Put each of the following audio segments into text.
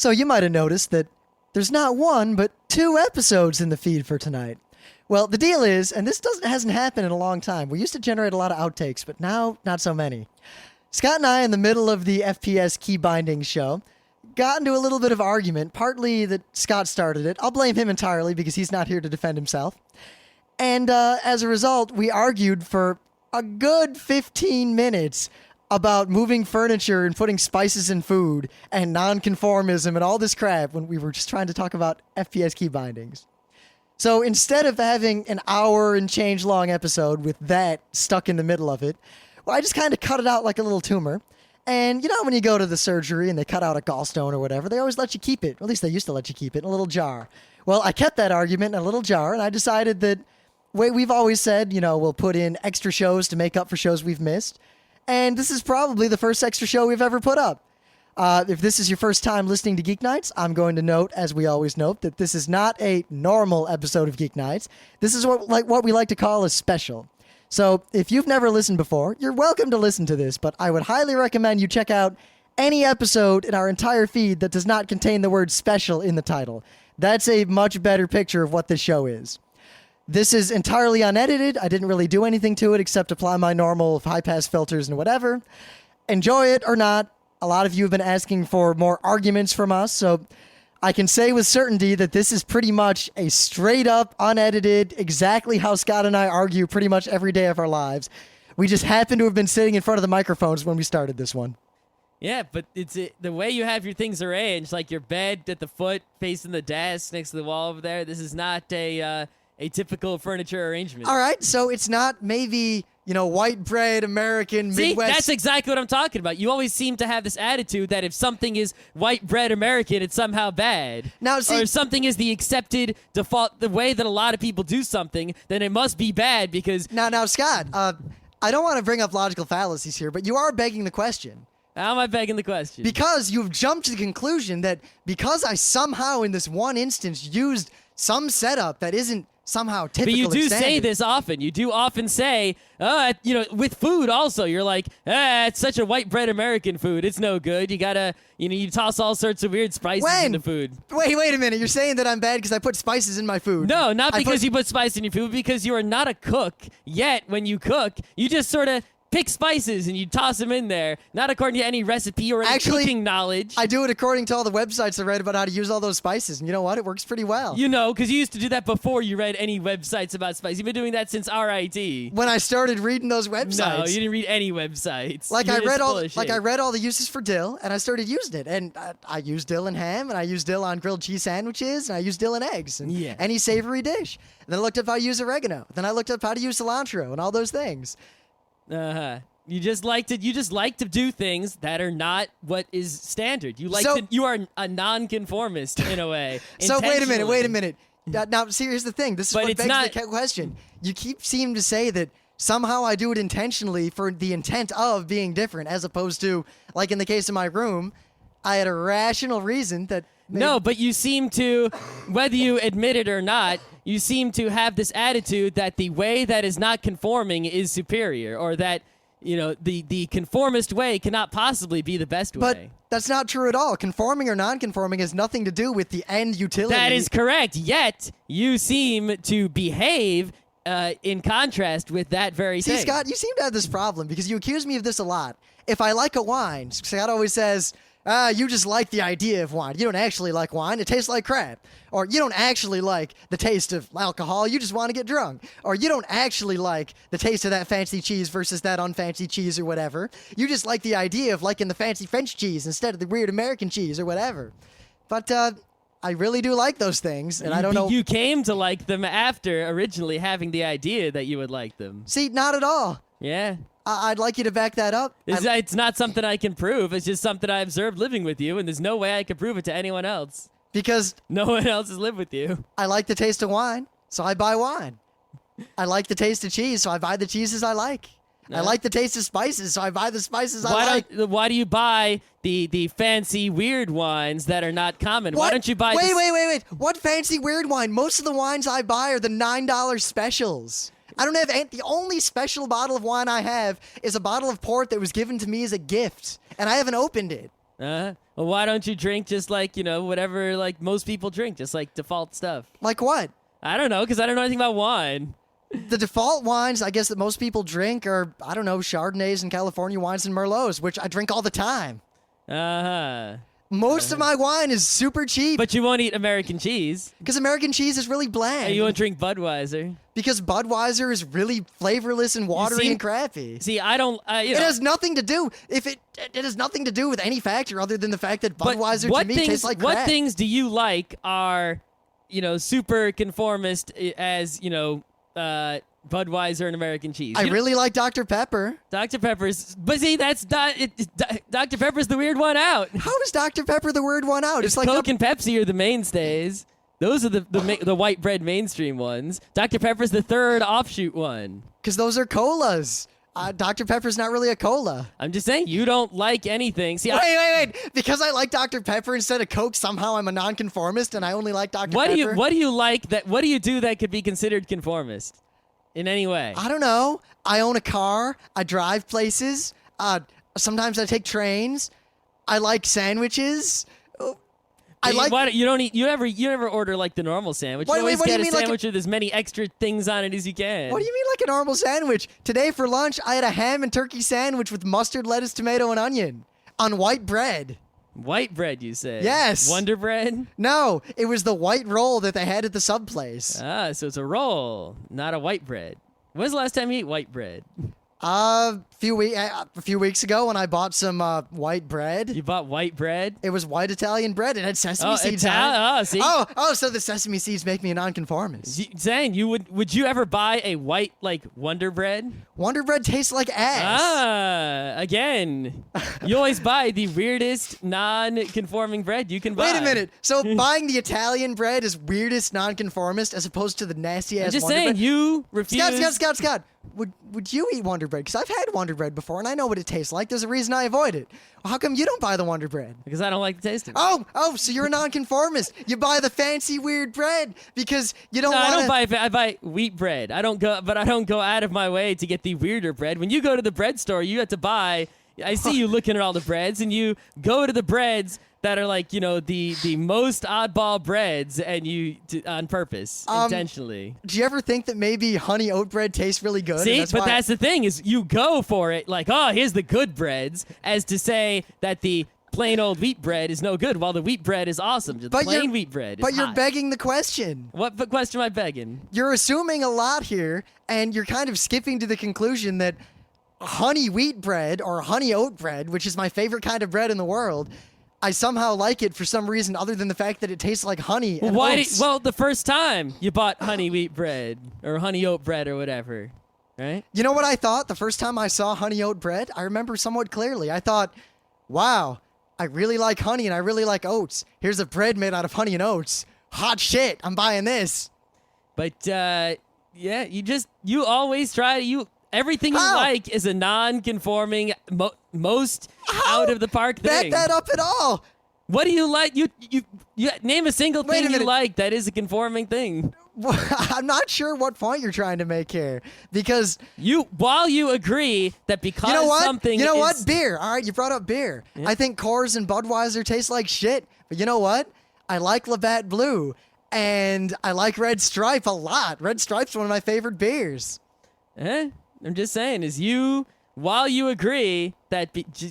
So you might have noticed that there's not one, but 2 episodes in the feed for tonight. Well, the deal is, and this hasn't happened in a long time, we used to generate a lot of outtakes, but now not so many. Scott and I, in the middle of the FPS key binding show, got into a little bit of argument, partly that Scott started it. I'll blame him entirely because he's not here to defend himself. And as a result, we argued for a good 15 minutes about moving furniture and putting spices in food and nonconformism and all this crap when we were just trying to talk about FPS key bindings. So instead of having an hour and change long episode with that stuck in the middle of it, well, I just kind of cut it out like a little tumor. And you know when you go to the surgery and they cut out a gallstone or whatever, they always let you keep it. Or at least they used to let you keep it in a little jar. Well, I kept that argument in a little jar, and I decided that we've always said, we'll put in extra shows to make up for shows we've missed. And this is probably the first extra show we've ever put up. If this is your first time listening to Geek Nights, I'm going to note, as we always note, that this is not a normal episode of Geek Nights. This is what we like to call a special. So if you've never listened before, you're welcome to listen to this, but I would highly recommend you check out any episode in our entire feed that does not contain the word special in the title. That's a much better picture of what this show is. This is entirely unedited. I didn't really do anything to it except apply my normal high-pass filters and whatever. Enjoy it or not, a lot of you have been asking for more arguments from us, so I can say with certainty that this is pretty much a straight-up, unedited, exactly how Scott and I argue pretty much every day of our lives. We just happen to have been sitting in front of the microphones when we started this one. Yeah, but the way you have your things arranged, like your bed at the foot facing the desk next to the wall over there, this is not a typical furniture arrangement. All right, so it's not maybe, white bread, American, See, Midwest. that's exactly what I'm talking about. You always seem to have this attitude that if something is white bread American, it's somehow bad. Now, see, or if something is the accepted default, the way that a lot of people do something, then it must be bad because... Now, Scott, I don't want to bring up logical fallacies here, but you are begging the question. How am I begging the question? Because you've jumped to the conclusion that because I somehow in this one instance used some setup that isn't somehow typical. But you do standard. say this often. You do often say, with food also, you're like, it's such a white bread American food. It's no good. You gotta, you toss all sorts of weird spices into food. Wait a minute. You're saying that I'm bad because I put spices in my food. No, not because you put spice in your food, because you are not a cook. Yet, when you cook, you just sort of pick spices and you toss them in there, not according to any recipe or any cooking knowledge. I do it according to all the websites I read about how to use all those spices, and you know what? It works pretty well. Because you used to do that before you read any websites about spice. You've been doing that since RIT. When I started reading those websites. No, you didn't read any websites. I read all the uses for dill, and I started using it. And I use dill in ham, and I use dill on grilled cheese sandwiches, and I use dill in eggs, and any savory dish. And then I looked up how to use oregano. Then I looked up how to use cilantro and all those things. You just like to do things that are not what is standard. You are a nonconformist in a way. So wait a minute. Now, see, here's the thing. This is what begs the question. You seem to say that somehow I do it intentionally for the intent of being different, as opposed to, like in the case of my room, I had a rational reason that. No, but you seem to, whether you admit it or not, you seem to have this attitude that the way that is not conforming is superior, or that the conformist way cannot possibly be the best way. But that's not true at all. Conforming or non-conforming has nothing to do with the end utility. That is correct. Yet, you seem to behave in contrast with that very thing. See, Scott, you seem to have this problem because you accuse me of this a lot. If I like a wine, Scott always says, you just like the idea of wine. You don't actually like wine. It tastes like crap. Or you don't actually like the taste of alcohol. You just want to get drunk. Or you don't actually like the taste of that fancy cheese versus that unfancy cheese or whatever. You just like the idea of liking the fancy French cheese instead of the weird American cheese or whatever. But I really do like those things, and I don't know. You came to like them after originally having the idea that you would like them. See, not at all. Yeah. I'd like you to back that up. It's not something I can prove. It's just something I observed living with you, and there's no way I can prove it to anyone else. Because no one else has lived with you. I like the taste of wine, so I buy wine. I like the taste of cheese, so I buy the cheeses I like. I like the taste of spices, so I buy the spices I like. Why do you buy the fancy weird wines that are not common? Why don't you buy... Wait. What fancy weird wine? Most of the wines I buy are the $9 specials. I don't have the only special bottle of wine I have is a bottle of port that was given to me as a gift, and I haven't opened it. Well, Well, why don't you drink just like, whatever like most people drink, just like default stuff? Like what? I don't know, because I don't know anything about wine. The default wines, I guess, that most people drink are, I don't know, Chardonnays and California wines and Merlots, which I drink all the time. Uh-huh. Most of my wine is super cheap. But you won't eat American cheese. Because American cheese is really bland. And you won't drink Budweiser. Because Budweiser is really flavorless and watery and crappy. See, I don't... It has nothing to do... It has nothing to do with any factor other than the fact that Budweiser to me tastes like crap. What things do you like are, super conformist as, Budweiser and American cheese? I really like Dr. Pepper. Dr. Pepper's... But see, that's not... Dr. Pepper's the weird one out. How is Dr. Pepper the weird one out? It's like Coke and Pepsi are the mainstays. Those are the white bread mainstream ones. Dr. Pepper's the third offshoot one. Because those are colas. Dr. Pepper's not really a cola. I'm just saying, you don't like anything. See, wait. Because I like Dr. Pepper instead of Coke, somehow I'm a nonconformist and I only like Dr. Pepper? What do you like that... What do you do that could be considered conformist? In any way? I don't know. I own a car. I drive places. Sometimes I take trains. I like sandwiches. You never order like the normal sandwich. You always get a sandwich with as many extra things on it as you can. What do you mean like a normal sandwich? Today for lunch, I had a ham and turkey sandwich with mustard, lettuce, tomato, and onion on white bread. White bread, you say? Yes. Wonder Bread? No, it was the white roll that they had at the sub place. Ah, so it's a roll, not a white bread. When's the last time you ate white bread? A few weeks ago when I bought some white bread. You bought white bread? It was white Italian bread. It had sesame seeds on it. Oh, see? So the sesame seeds make me a nonconformist. Zane, would you ever buy a white, like, Wonder Bread? Wonder Bread tastes like ass. Again. You always buy the weirdest non-conforming bread you can buy. Wait a minute. So buying the Italian bread is weirdest nonconformist as opposed to the nasty-ass I'm just Wonder saying, Bread? you refuse... Scott. Would you eat Wonder Bread? Because I've had Wonder Bread before, and I know what it tastes like. There's a reason I avoid it. Well, how come you don't buy the Wonder Bread? Because I don't like the taste of it. Oh, so you're a nonconformist. You buy the fancy, weird bread because you don't want to... I buy wheat bread. I don't go out of my way to get the weirder bread. When you go to the bread store, you have to buy... I see you looking at all the breads, and you go to the breads that are like, the most oddball breads, and on purpose, intentionally. Do you ever think that maybe honey oat bread tastes really good? See, that's the thing, is you go for it like, oh, here's the good breads, as to say that the plain old wheat bread is no good, while the wheat bread is awesome. The plain wheat bread is But you're hot. begging the question. What question am I begging? You're assuming a lot here, and you're kind of skipping to the conclusion that honey wheat bread or honey oat bread, which is my favorite kind of bread in the world, I somehow like it for some reason other than the fact that it tastes like honey and oats. The first time you bought honey wheat bread or honey oat bread or whatever, right? You know what I thought the first time I saw honey oat bread? I remember somewhat clearly. I thought, wow, I really like honey and I really like oats. Here's a bread made out of honey and oats. Hot shit, I'm buying this. But, yeah, you always try to... Everything you like is a non-conforming, most out of the park thing. Back that up at all. What do you like? You name a single thing you like that is a conforming thing. I'm not sure what point you're trying to make here, because while you agree that because something what? Beer. All right, you brought up beer. Yeah. I think Coors and Budweiser taste like shit, but you know what? I like Labatt Blue, and I like Red Stripe a lot. Red Stripe's one of my favorite beers. I'm just saying, while you agree that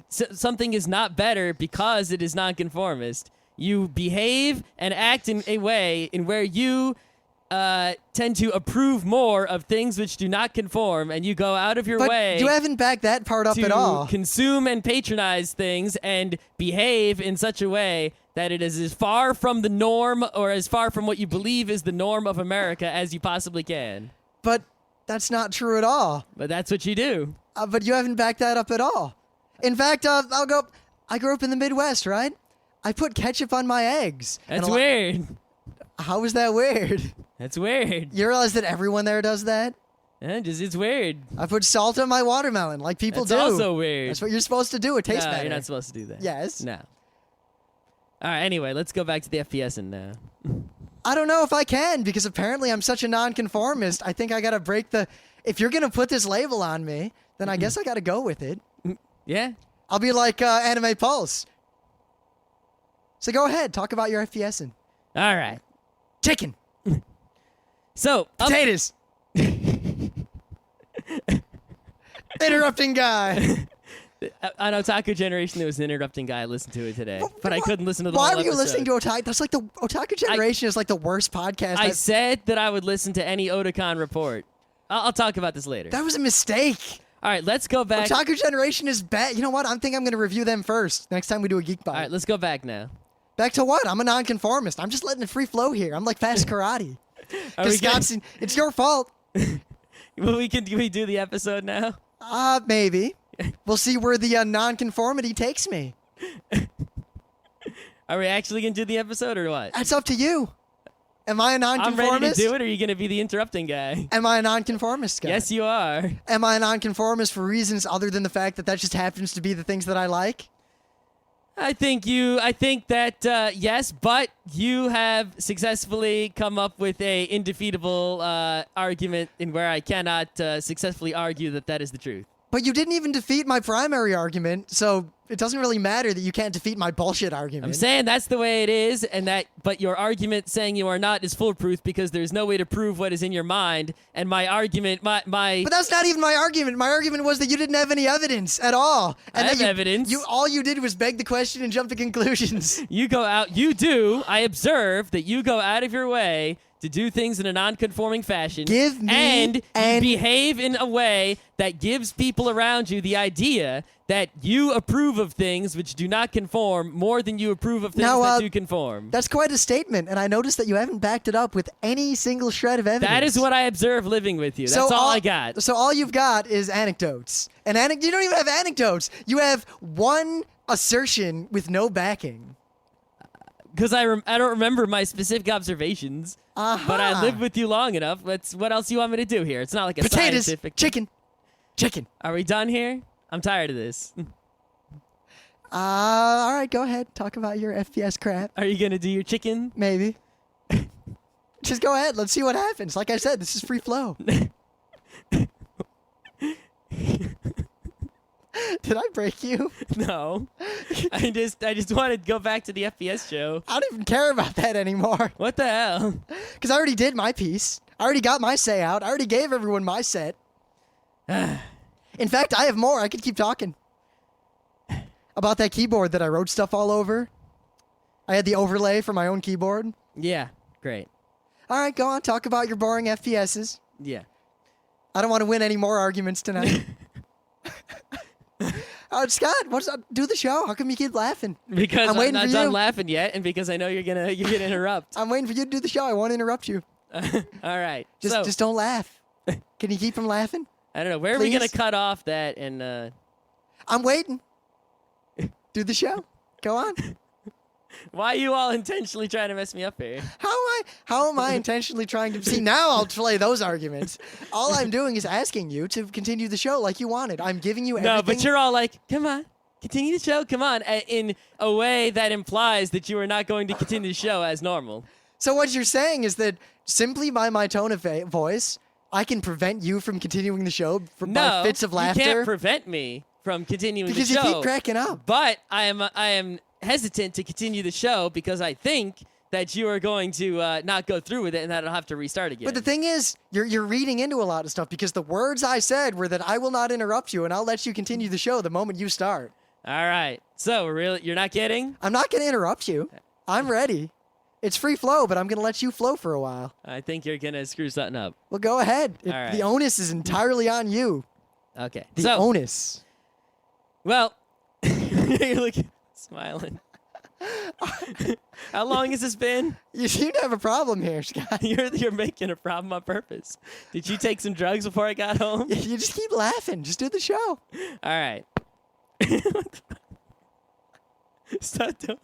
something is not better because it is nonconformist, you behave and act in a way in where you tend to approve more of things which do not conform, and you go out of your way. You haven't backed that part up at all. Consume and patronize things and behave in such a way that it is as far from the norm or as far from what you believe is the norm of America as you possibly can. But that's not true at all. But that's what you do. But you haven't backed that up at all. In fact, I grew up in the Midwest, right? I put ketchup on my eggs. That's weird. How is that weird? That's weird. You realize that everyone there does that? Yeah, it's weird. I put salt on my watermelon like people do. That's also weird. That's what you're supposed to do. It tastes better. You're not supposed to do that. Yes. No. All right, anyway, let's go back to the FPSing now. I don't know if I can, because apparently I'm such a nonconformist. I think I got to break the... If you're going to put this label on me, then I guess I got to go with it. Yeah. I'll be like Anime Pulse. So go ahead, talk about your FPSing. All right. Chicken. So Potatoes. Interrupting guy. on Otaku Generation, there was an interrupting guy. I listened to it today, but I couldn't listen to the Why whole were you episode. listening to Otaku? That's like the Otaku Generation is like the worst podcast. I said that I would listen to any Otakon report. I'll talk about this later. That was a mistake. All right, let's go back. Otaku Generation is bad. You know what? I think I'm going to review them first next time we do a Geek Bite. All right, let's go back now. Back to what? I'm a nonconformist. I'm just letting it free flow here. I'm like fast karate. Wisconsin, it's your fault. Can we do the episode now? Maybe. We'll see where the nonconformity takes me. Are we actually going to do the episode or what? That's up to you. Am I a I'm nonconformist? ready to do it, or are you going to be the interrupting guy? Am I a nonconformist guy? Yes, you are. Am I a nonconformist for reasons other than the fact that just happens to be the things that I like? I think that yes, but you have successfully come up with a indefeatable argument in where I cannot successfully argue that is the truth. But you didn't even defeat my primary argument, so it doesn't really matter that you can't defeat my bullshit argument. I'm saying that's the way it is, but your argument saying you are not is foolproof because there's no way to prove what is in your mind. And my argument, my. But that's not even my argument. My argument was that you didn't have any evidence at all. And I have evidence. All you did was beg the question and jump to conclusions. I observe that you go out of your way to do things in a non-conforming fashion. And you behave in a way that gives people around you the idea that you approve of things which do not conform more than you approve of things that do conform. That's quite a statement, and I noticed that you haven't backed it up with any single shred of evidence. That is what I observe living with you. That's all I got. So all you've got is anecdotes. And you don't even have anecdotes. You have one assertion with no backing. Because I don't remember my specific observations, but I lived with you long enough. What else do you want me to do here? It's not like a potatoes, scientific... Chicken. Are we done here? I'm tired of this. All right, go ahead. Talk about your FPS crap. Are you going to do your chicken? Maybe. Just go ahead. Let's see what happens. Like I said, this is free flow. Did I break you? No. I just wanted to go back to the FPS show. I don't even care about that anymore. What the hell? Because I already did my piece. I already got my say out. I already gave everyone my set. In fact, I have more. I could keep talking. About that keyboard that I wrote stuff all over. I had the overlay for my own keyboard. Yeah, great. All right, go on. Talk about your boring FPSs. Yeah. I don't want to win any more arguments tonight. Scott, do the show. How come you keep laughing? Because I'm not done laughing yet, and because I know you're gonna interrupt. I'm waiting for you to do the show. I won't interrupt you. All right. Just don't laugh. Can you keep from laughing? I don't know. Where are we gonna cut off that? And I'm waiting. Do the show. Go on. Why are you all intentionally trying to mess me up here? How am I intentionally trying to see? Now I'll play those arguments. All I'm doing is asking you to continue the show like you wanted. I'm giving you everything. No, but you're all like, come on, continue the show, come on, in a way that implies that you are not going to continue the show as normal. So what you're saying is that simply by my tone of voice, I can prevent you from continuing the show by fits of laughter? You can't prevent me from continuing the show. Because you keep cracking up. But I am hesitant to continue the show because I think that you are going to not go through with it and that I'll have to restart again. But the thing is, you're reading into a lot of stuff because the words I said were that I will not interrupt you and I'll let you continue the show the moment you start. All right. So you're not kidding? I'm not going to interrupt you. I'm ready. It's free flow, but I'm going to let you flow for a while. I think you're going to screw something up. Well, go ahead. All right. The onus is entirely on you. Okay. The onus. Well, you're looking, smiling. How long has this been? You seem to have a problem here, Scott. You're making a problem on purpose. Did you take some drugs before I got home? You just keep laughing. Just do the show. All right. Stop doing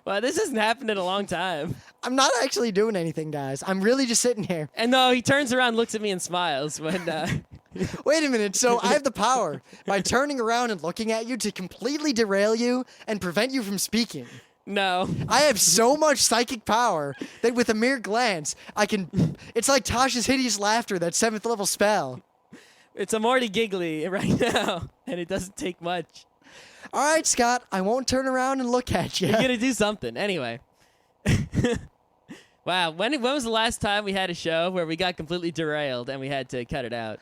Well, this hasn't happened in a long time. I'm not actually doing anything, guys. I'm really just sitting here. And though he turns around, looks at me, and smiles when. Wait a minute. So I have the power by turning around and looking at you to completely derail you and prevent you from speaking. No. I have so much psychic power that with a mere glance, I can. It's like Tasha's hideous laughter, that 7th level spell. It's a Morty Giggly right now, and it doesn't take much. All right, Scott, I won't turn around and look at you. You're gonna do something anyway. Wow, when was the last time we had a show where we got completely derailed and we had to cut it out?